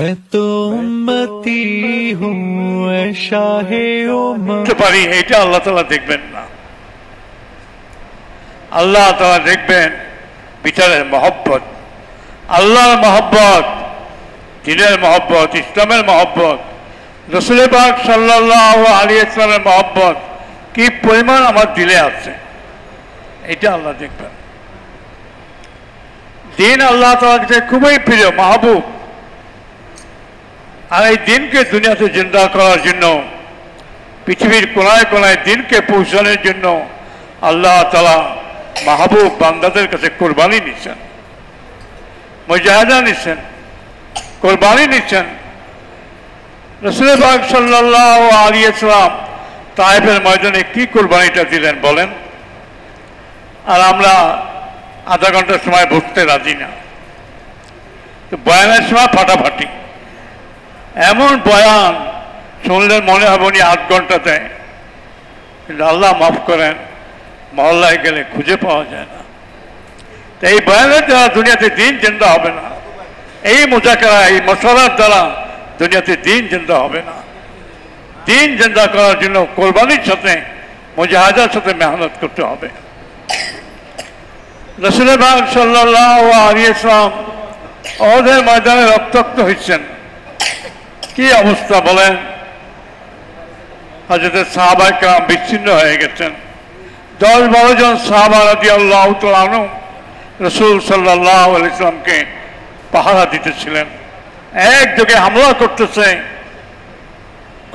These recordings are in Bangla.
मैं तो उम्मती हूँ शाहे उम्मत পারি এটা আল্লাহ তাআলা দেখবেন না। আল্লাহ তাআলা দেখবেন বিচারের মহব্বত, আল্লাহর মহব্বত, দ্বীনের মহব্বত, ইসলামের মহব্বত, রাসূল পাক সাল্লাল্লাহু আলাইহি ওয়াসাল্লামের মহব্বত কি পরিমাণ আমার দিলে আছে, এটা আল্লাহ দেখবেন। দিন আল্লাহ তাআলার কাছে খুবই প্রিয়, মাহবুব। আর এই দিনকে দুনিয়াতে জিন্দা করার জন্য, পৃথিবীর কোনায় কোনায় দিনকে পৌঁছানোর জন্য আল্লাহ তাআলা মাহবুব বান্দাদের কাছে কোরবানি নিচ্ছেন, মুজাহিদা নিচ্ছেন, কোরবানি নিচ্ছেন। রাসূল পাক সাল্লাল্লাহু আলাইহি ওয়াসাল্লাম তায়েফের ময়দানে কি কোরবানিটা দিলেন বলেন? আর আমরা আধা ঘন্টার সময় বসতে রাজি না, তো বয়ানের সময় ফাটাফাটি। এমন বয়ান শুনলে মনে হবে উনি 8 ঘন্টা দেয়, কিন্তু আল্লাহ মাফ করেন, মহল্লায় গেলে খুঁজে পাওয়া যায় না। তো এই বয়ানের দ্বারা দুনিয়াতে দিন জিন্দা হবে না, এই মুজাকারা, এই মশওয়ারার দ্বারা দুনিয়াতে দিন জিন্দা হবে না। দিন জিন্দা করার জন্য কোরবানির সাথে, মুজাহিদার সাথে মেহনত করতে হবে। রাসূল পাক সাল্লাল্লাহু আলাইহি ওয়াসাল্লাম ওদের ময়দানে রক্তাক্ত হয়েছেন, কি অবস্থা বলেন? হযরত সাহাবায়ে কেরাম বিচ্ছিন্ন হয়ে গেছেন। 10-12 জন সাহাবা রাদিয়াল্লাহু তাআলা আনহু রাসূল সাল্লাল্লাহু আলাইহি ওয়াসাল্লামকে পাহারা দিতেছিলেন। একযোগে হামলা করতেছে,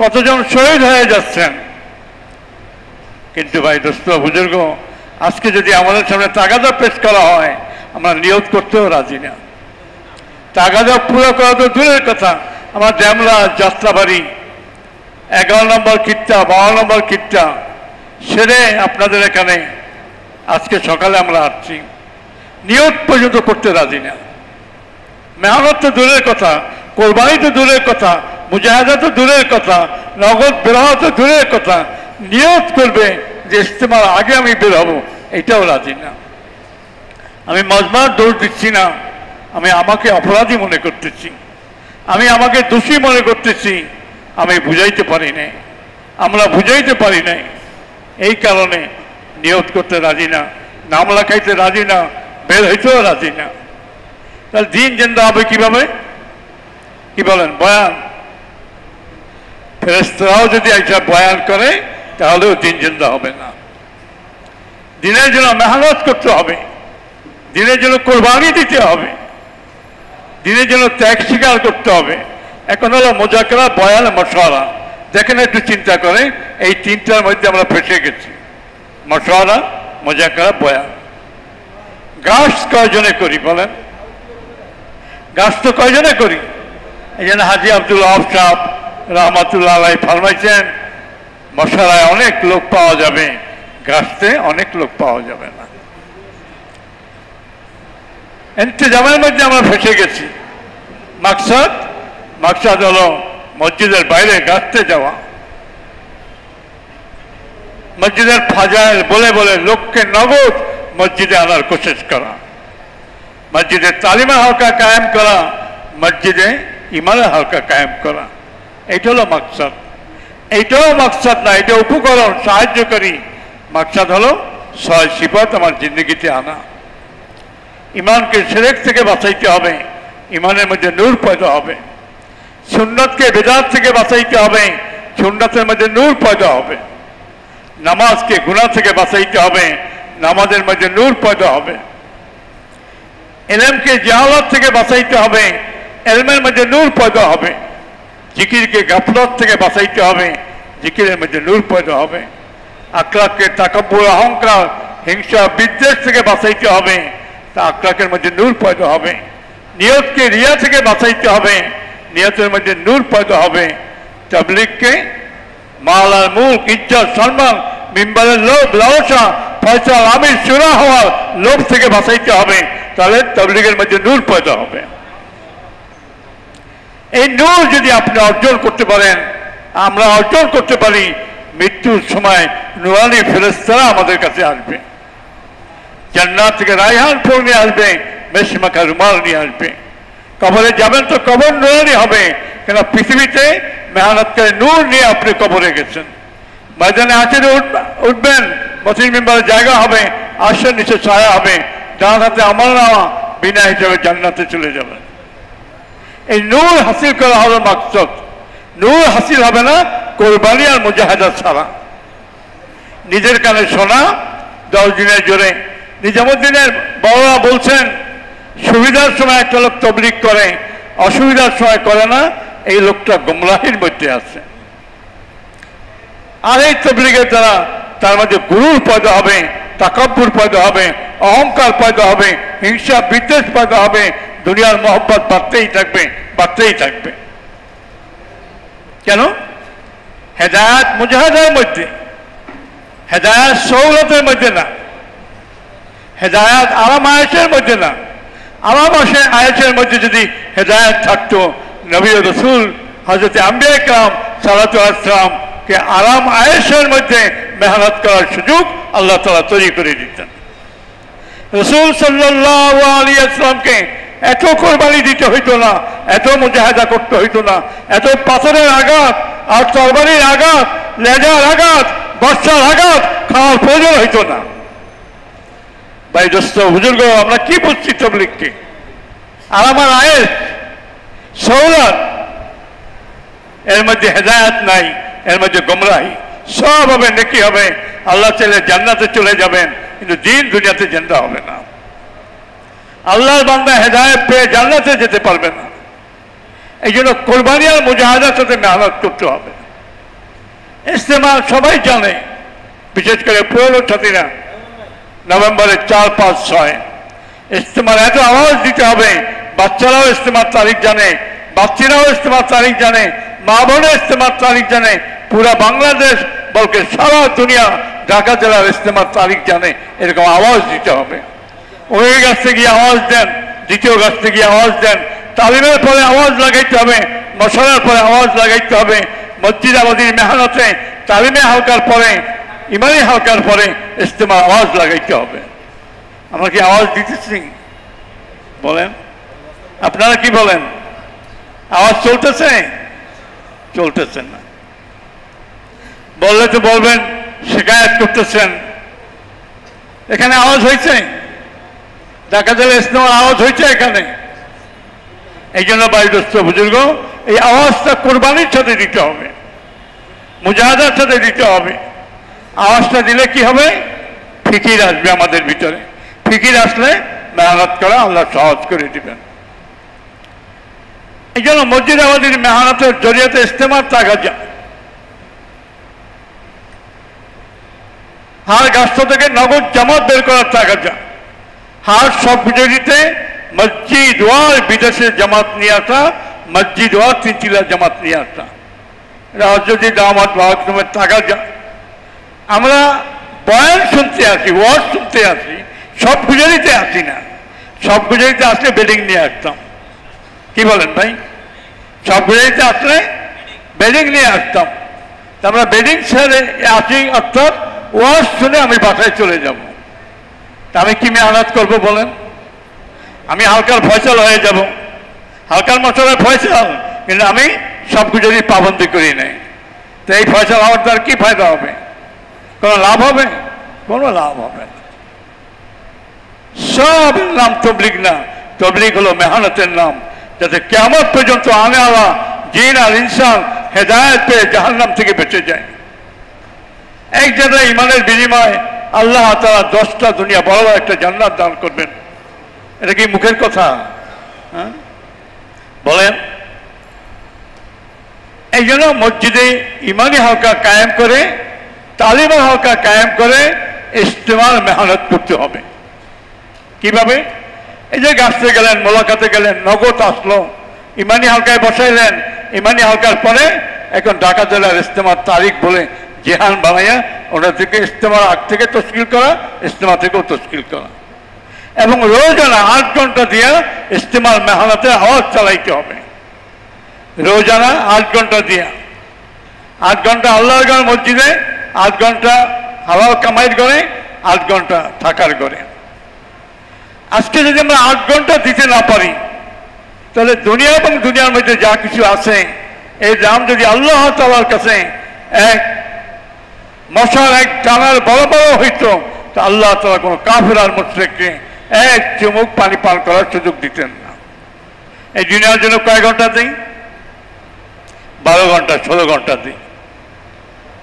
কতজন শহীদ হয়ে যাচ্ছেন। কিন্তু ভাই দোস্ত বুজুর্গ, আজকে যদি আমাদের সামনে তাগাদা পেশ করা হয়, আমরা নিয়ত করতেও রাজি না। তাগাদা পুরো করা তো দূরের কথা, আমার ড্যামরা, যাত্রাবাড়ি, 11 নম্বর কিট্টা, 12 নম্বর কিট্টা সেরে আপনাদের এখানে আজকে সকালে আমরা আসছি, নিয়ত পর্যন্ত করতে রাজি না। মেহনত তো দূরের কথা, কোরবানি তো দূরের কথা, মুজাহিদা তো দূরের কথা, নগদ বের হওয়া তো দূরের কথা, নিয়ত করবে যে ইস্তেমার আগে আমি বের হবো, এটাও রাজি না। আমি মজমার দৌড় দিচ্ছি না, আমি আমাকে অপরাধী মনে করতেছি, আমি আমাকে দোষী মনে করতেছি। আমি বুঝাইতে পারি নাই, আমরা বুঝাইতে পারি নাই, এই কারণে নিয়ত করতে রাজি না, নাম লেখাইতে রাজি না, বের হইতেও রাজি না। তাহলে দিন জিন্দা হবে কিভাবে? কি বলেন? বয়ান। ফেরেশতারাও যদি একটা বয়ান করে তাহলেও দিন জিন্দা হবে না। দিনের জন্য মেহনত করতে হবে, দিনের জন্য কোরবানি দিতে হবে, দিনের জন্য ত্যাগ স্বীকার করতে হবে। এখন হলো মুজাকারা, বয়ান, মশওয়ারা। দেখেন একটু চিন্তা করে, এই তিনটার মধ্যে আমরা ফেসে গেছি, মশওয়ারা, মুজাকারা, বয়ান। গাছ কয়জনে করি বলেন? গাছ তো কয়জনে করি? এই জন্য হাজী আব্দুল ওয়াহাব সাহেব রাহমাতুল্লাহ আলাইহি ফরমাইছেন, মশওয়ারায় অনেক লোক পাওয়া যাবে, গাছতে অনেক লোক পাওয়া যাবে না। ইন্তেজামের মধ্যে আমরা ফেসে গেছি। মাকসাদ হলো মসজিদের বাইরে গাছতে যাওয়া, মসজিদের ফাজাইল বলে বলে লোককে নগদ মসজিদে আনার কোশিশ করা, মসজিদের তালিমের হালকা কায়েম করা, মসজিদে ইমানের হালকা কায়েম করা, এইটা হলো মাকসাদ। এইটাও মাকসাদ না, এটা উপকরণ, সাহায্যকারী। মাকসাদ হলো 6 সিফাত আমার জিন্দগিতে আনা। ইমানকে শিরক থেকে বাঁচাইতে হবে, ইমানের মধ্যে নূর পয়দা হবে। সুন্নতকে বেদাত থেকে বাঁচাইতে হবে, সুন্নতের মধ্যে নূর পয়দা হবে। নামাজকে গুনাহ থেকে বাঁচাইতে হবে, নামাজের মধ্যে নূর পয়দা হবে। ইলমকে জাহালাত থেকে বাঁচাইতে হবে, ইলমের মধ্যে নূর পয়দা হবে। জিকিরকে গাফলত থেকে বাঁচাইতে হবে, জিকিরের মধ্যে নূর পয়দা হবে। আখলাককে তাকাব্বুর, অহংকার, হিংসা, বিদ্বেষ থেকে বাঁচাইতে হবে, তা আখলাকের মধ্যে নূর পয়দা হবে। নিয়তকে রিয়া থেকে বাঁচাইতে হবে, নিয়তের মধ্যে নূর পয়দা হবে। তাবলীগকে মাল আর মুলক, ইজ্জত, সম্মান, মিম্বারের লোভ, লালসা, ফয়সাল, আমির, শুরা হওয়ার লোভ থেকে বাঁচাইতে হবে, তাহলে তাবলীগের মধ্যে নূর পয়দা হবে। এই নূর যদি আপনি অর্জন করতে পারেন, আমরা অর্জন করতে পারি, মৃত্যুর সময় নুরানি ফেরেশতারা আমাদের কাছে আসবে, জান্নাত থেকে রায়হান ফুল নিয়ে আসবে, মেশমাখা রুমাল নিয়ে আসবে। কবরে যাবেন তো কবর নূরেরই হবে, কেন পৃথিবীতে মেহনত করে নূর নিয়ে আপনি কবরে গেছেন। ময়দানে হাসরে উঠবেন, মসজিদ মিম্বারে জায়গা হবে, আশ্রয়ের নিচে ছায়া হবে, ডান হাতে আমলনামা, বিনা হিসেবে জান্নাতে চলে যাবেন। এই নূর হাসিল করা হলো মাকসদ। নূর হাসিল হবে না কোরবানি আর মুজাহাদা ছাড়া। নিজের কানে শোনা 10 দিনের জোরে। নিজামুদ্দিনের বড়রা বলছেন, সুবিধার সময় একটা লোক তবলিগ করে, অসুবিধার সময় করে না, এই লোকটা গুমরাহির মধ্যে আছে। আর এই তবলিগের দ্বারা তার মধ্যে গুরুর পয়দা হবে, তাকাব্বুর পয়দা হবে, অহংকার পয়দা হবে, হিংসা বিদ্বেষ পয়দা হবে, দুনিয়ার মহব্বত বাড়তেই থাকবে, বাড়তেই থাকবে। কেন? হেদায়েত মুজাহাদার মধ্যে, হেদায়েত সৌলতের মধ্যে না, হেদায়েত আরাম আয়েশের মধ্যে না। আরাম আয়েশের মধ্যে যদি হেদায়েত থাকতো, নবী ও রাসূল হযরত আম্বিয়া ইকরাম সাল্লাল্লাহু আলাইহি ওয়াসাল্লাম কে আরাম আয়েশের মধ্যে মেহনত করার সুযোগ আল্লাহ তাআলা তৈরি করে দিতেন। রাসূল সাল্লাল্লাহু আলাইহি ওয়াসাল্লামকে এত কোরবানি দিতে হইতো না, এত মুজাহাদা করতে হইতো না, এত পাথরের আঘাত আর তরবারির আঘাত, লেজার আঘাত, বর্ষার আঘাত খাওয়ার প্রয়োজন হইতো না। ভাই দোস্ত বুজুর্গ, আমরা কি বুঝছি তবলিগকে? আর আমার আয়েশ সৌলাত, এর মধ্যে হেদায়েত নাই, এর মধ্যে গোমরাহি। সব হবে, নেকি হবে, আল্লাহ চাইলে জান্নাতে চলে যাবেন, কিন্তু দিন দুনিয়াতে জিন্দা হবে না। আল্লাহর বান্দা হেদায়েত পেয়ে জান্নাতে যেতে পারবে না। এই জন্য কোরবানি আর মুজাহাদার সাথে মেহনত করতে হবে। ইস্তেমা সবাই জানে, বিশেষ করে পুরনো সাথীরা, নভেম্বরের 4, 5, 6 ইস্তেমার এত আওয়াজ দিতে হবে। বাচ্চারাও ইস্তেমার তারিখ জানে, বাচ্চারাও ইস্তেমার তারিখ জানে, মা বোনের ইস্তেমার তারিখ জানে, পুরা বাংলাদেশ বলকে সারা দুনিয়া ঢাকা জেলার ইস্তেমার তারিখ জানে। এরকম আওয়াজ দিতে হবে। ওই গাছতে গিয়ে আওয়াজ দেন, দ্বিতীয় গাছতে গিয়ে আওয়াজ দেন, তালিমের পরে আওয়াজ লাগাইতে হবে, মশলার পরে আওয়াজ লাগাইতে হবে, মসজিদ আবাদির মেহনতে তালিমে হালকার পরে, ইমানি হালকার পরে ইস্তেমার আওয়াজ লাগাইতে হবে। আমরা কি আওয়াজ দিতেছি? বলেন, আপনারা কি বলেন? আওয়াজ চলতেছে? চলতেছেন না। বললে তো বলবেন শিকায়ত করতেছেন। এখানে আওয়াজ হয়েছে, ঢাকা জেলা ইস্তেমার আওয়াজ হয়েছে এখানে। এই জন্য বায়ুদস্ত বুজুর্গ, এই আওয়াজটা কোরবানির সাথে দিতে হবে, মুজাহাদার সাথে দিতে হবে। আওয়াজটা দিলে কি হবে? ফিকির আসবে আমাদের ভিতরে। ফিকির আসলে মেহনত করা আল্লাহ সহজ করে দিবেন। এই জন্য মসজিদ আমাদের মেহনতের জরিয়াতে ইস্তেমার টাকা যায়। হার গাছটা থেকে নগদ জামাত বের করার টাকা যায়। হার সব বিজয়ীতে মসজিদ ওয়ার বিদেশে জামাত নিয়ে আসা, মসজিদ ওয়ার 3 চিলা জামাত নিয়ে আসা, রাজনীতি দামাত বাহাক্রমের টাকা যায়। আমরা বয়ান শুনতে আসি, ওয়াজ শুনতে আসি, সব গুজারিতে আসি না। সব গুজারিতে আসলে বেডিং নিয়ে আসতাম। কি বলেন ভাই? সব গুজারিতে আসলে বেডিং নিয়ে আসতাম। আমরা বেডিং ছেড়ে আসি, অর্থাৎ ওয়াজ শুনে আমি বাসায় চলে যাব। আমি কি মেহনত করবো বলেন? আমি হালকার ফয়সাল হয়ে যাব, হালকার মশলার ফয়সাল, কিন্তু আমি সব গুজারি পাবন্দি করি নাই। তো এই ফয়সাল হওয়ার দ্বারা কি ফায়দা হবে? কোনো লাভ হবে? কোনো লাভ হবে না। সব নাম তবলিগ না, তবলিগ হলো মেহনতের নাম, যাতে কিয়ামত পর্যন্ত আনে আলা জিন আর ইনসান হেদায়েত পেয়ে জাহান্নাম থেকে বেঁচে যায়। এক জায়গায় ইমানের বিনিময়ে আল্লাহ তাআলা 10টা দুনিয়া বড় একটা জান্নাত দান করবেন। এটা কি মুখের কথা? বলেন। এই জন্য মসজিদে ইমানি হালকা কায়েম করে, তালিমা হালকা কায়েম করে ইস্তেমার মেহনত করতে হবে। কিভাবে? এই যে গাছতে গেলেন, মোলাকাতে গেলেন, নগদ আসলো, ইমানি হালকায় বসাইলেন, ইমানি হালকার পরে এখন ঢাকা জেলার ইস্তেমার তারিখ বলে জেহান বানাইয়া ওটা থেকে ইস্তেমার আগ থেকে তশকিল করা, ইস্তেমা থেকেও তশকিল করা, এবং রোজানা 8 ঘন্টা দিয়ে ইস্তেমার মেহনতে আওয়াজ চালাইতে হবে। রোজানা 8 ঘন্টা দিয়া, 8 ঘন্টা আল্লাহর ঘর মসজিদে, 8 ঘন্টা হালাল কামাইয়ের ঘরে, 8 ঘন্টা থাকার ঘরে। আজকে যদি আমরা 8 ঘন্টা দিতে না পারি, তাহলে দুনিয়া এবং দুনিয়ার মধ্যে যা কিছু আছে এই দাম যদি আল্লাহ তাআলার কাছে এক মশার এক টানার বড় বড় হইতো, তা আল্লাহ তাআলা কোনো কাফের আর মুশরিককে এক চুমুক পানি পান করার সুযোগ দিতেন না। এই দুনিয়ার জন্য কয় ঘন্টা দিই? 12 ঘন্টা 16 ঘন্টা দিই,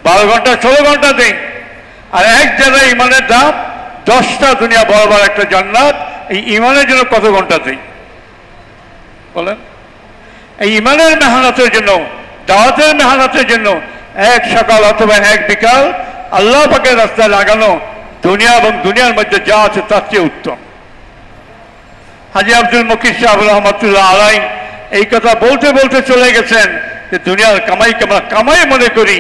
12 ঘন্টা 16 ঘন্টা দিই। আর এক জায়গায় ইমানের দাম 10টা দুনিয়া বড় বড় একটা জান্নাত। এই ইমানের জন্য কত ঘন্টা দিই বলেন? এই ইমানের মেহনতের জন্য, দাওয়াতের মেহনতের জন্য এক সকাল অথবা এক বিকাল আল্লাহ পাকের রাস্তায় লাগানো দুনিয়া এবং দুনিয়ার মধ্যে যা আছে তার চেয়ে উত্তম। হাজী আব্দুল মকির সাহেব রহমতুল্লাহ আলাই এই কথা বলতে বলতে চলে গেছেন যে দুনিয়ার কামাইকে আমরা কামাই মনে করি,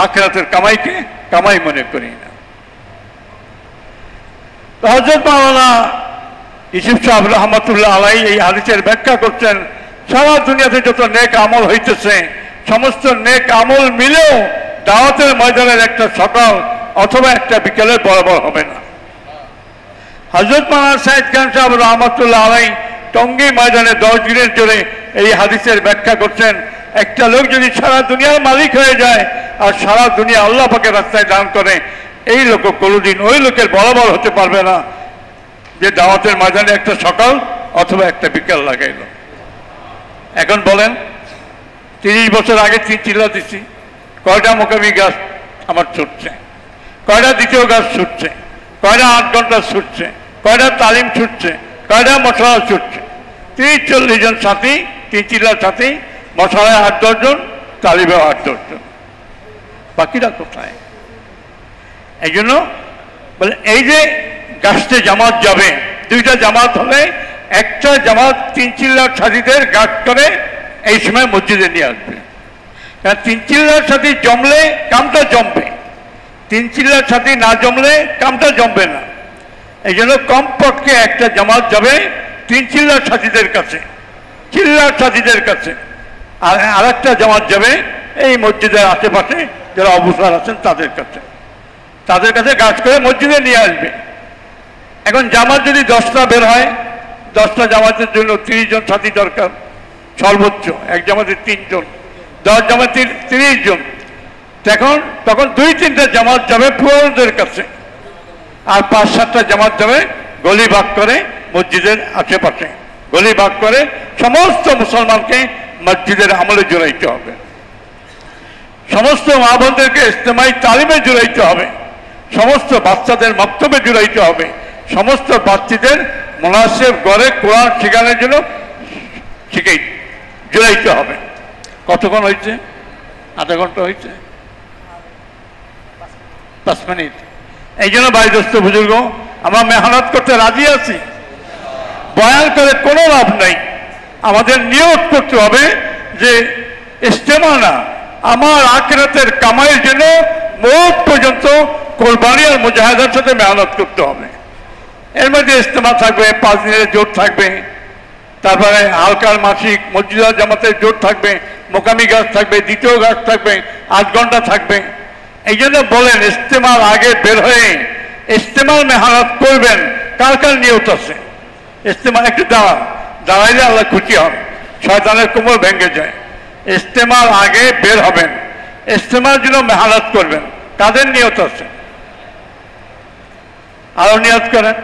আখিরাতের কামাইকে কামাই মনে করি না। তো হযরত মাওলানা ইউসুফ সাহেব রহমতুল্লাহ আলাই এই হাদিসের ব্যাখ্যা করছেন, সারা দুনিয়াতে যত নেক আমল হইতেছে সমস্ত নেক আমল মিলেও দাওয়াতের ময়দানের একটা সকাল অথবা একটা বিকেলের বরাবর হবে না। হযরত মাওলানা সাইদ খান সাহেব রহমতুল্লাহ আলাই টঙ্গী ময়দানে 10 দিনের জোরে এই হাদিসের ব্যাখ্যা করছেন, একটা লোক যদি সারা দুনিয়ার মালিক হয়ে যায় আর সারা দুনিয়া আল্লাহ পাকের রাস্তায় দান করে, এই লোক কোনোদিন ওই লোকের বরাবর হতে পারবে না যে দাওয়াতের ময়দানে একটা সকাল অথবা একটা বিকেল লাগাইল। এখন বলেন, 30 বছর আগে 3 চিল্লা দিচ্ছি, কয়টা মোকামি গাছ আমার ছুটছে, কয়টা দ্বিতীয় গাছ ছুটছে, কয়টা 8 ঘন্টা ছুটছে, কয়টা তালিম ছুটছে, কয়টা মশলা ছুটছে। 30-40 জন সাথী, 3 চিল্লার সাথী, মশলায় 8-10 জন, তালিমেও 8-10 জন, বাকিরা কোথায়? এই জন্য বলে এই যে গাছতে জামাত যাবে, 2টা জামাত হলে একটা জামাত 3 চিল্লার সাথীদের গাছ করে এই সময় মসজিদে নিয়ে আসবে। কারণ 3 চিল্লার সাথী জমলে কামটা জমবে, 3 চিল্লার সাথী না জমলে কামটা জমবে না। এই জন্য কমপক্ষে একটা জামাত যাবে 3 চিল্লার সাথীদের কাছে, চিল্লার সাথীদের কাছে, আর আরেকটা জামাত যাবে এই মসজিদের আশেপাশে যারা অবসর আছেন তাদের কাছে, তাদের কাছে গাছ করে মসজিদে নিয়ে আসবে। এখন জামাত যদি 10টা বের হয়, 10টা জামাতের জন্য 30 জন সাথী দরকার সর্বোচ্চ, এক জামাতে 3 জন, 10 জামাতে 30 জন। তখন 2-3টা জামাত যাবে পুরোদের কাছে, আর 5-7টা জামাত যাবে গলি ভাগ করে মসজিদের আশেপাশে, গলি ভাগ করে সমস্ত মুসলমানকে মসজিদের আমলে জড়াইতে হবে, সমস্ত মা বোনদেরকে ইজতেমাই তালিমে জড়াইতে হবে, সমস্ত বাচ্চাদের মক্তবে জড়াইতে হবে, সমস্ত বাচ্চাদের মুনাসিব ঘরে কোরআন শেখানোর জন্য জড়াইতে হবে। কতক্ষণ হয়েছে? আধা ঘন্টা হয়েছে, 5 মিনিট। এই জন্য ভাই দোস্ত বুজুর্গ, আমরা মেহনত করতে রাজি আছি, বয়ান করে কোনো লাভ নাই। আমাদের নিয়ত করতে হবে যে ইজতেমা না, আমার আখিরাতের কামাইয়ের জন্য মওত পর্যন্ত কোরবানি আর মুজাহিদার সাথে মেহনত করতে হবে। এর মধ্যে ইজতেমা থাকবে, 5 দিনের জোট থাকবে, তারপরে হালকার মাসিক মসজিদ জামাতের জোট থাকবে, মোকামি গাছ থাকবে, দ্বিতীয় গাছ থাকবে, 8 ঘন্টা থাকবে। এই জন্য বলেন ইজতেমার আগে বের হয়ে ইজতেমার মেহনত করবেন। কার কার নিয়ত আছে? ইজতেমা একটু দাঁড়াইলে আল্লাহ খুশি হন, শয়তানের কোমর ভেঙে যায়। ইজতেমার আগে বের হবেন, ইজতেমার জন্য মেহনত করবেন। কাদের নিয়ত আছে? আরো নিয়ত করেন।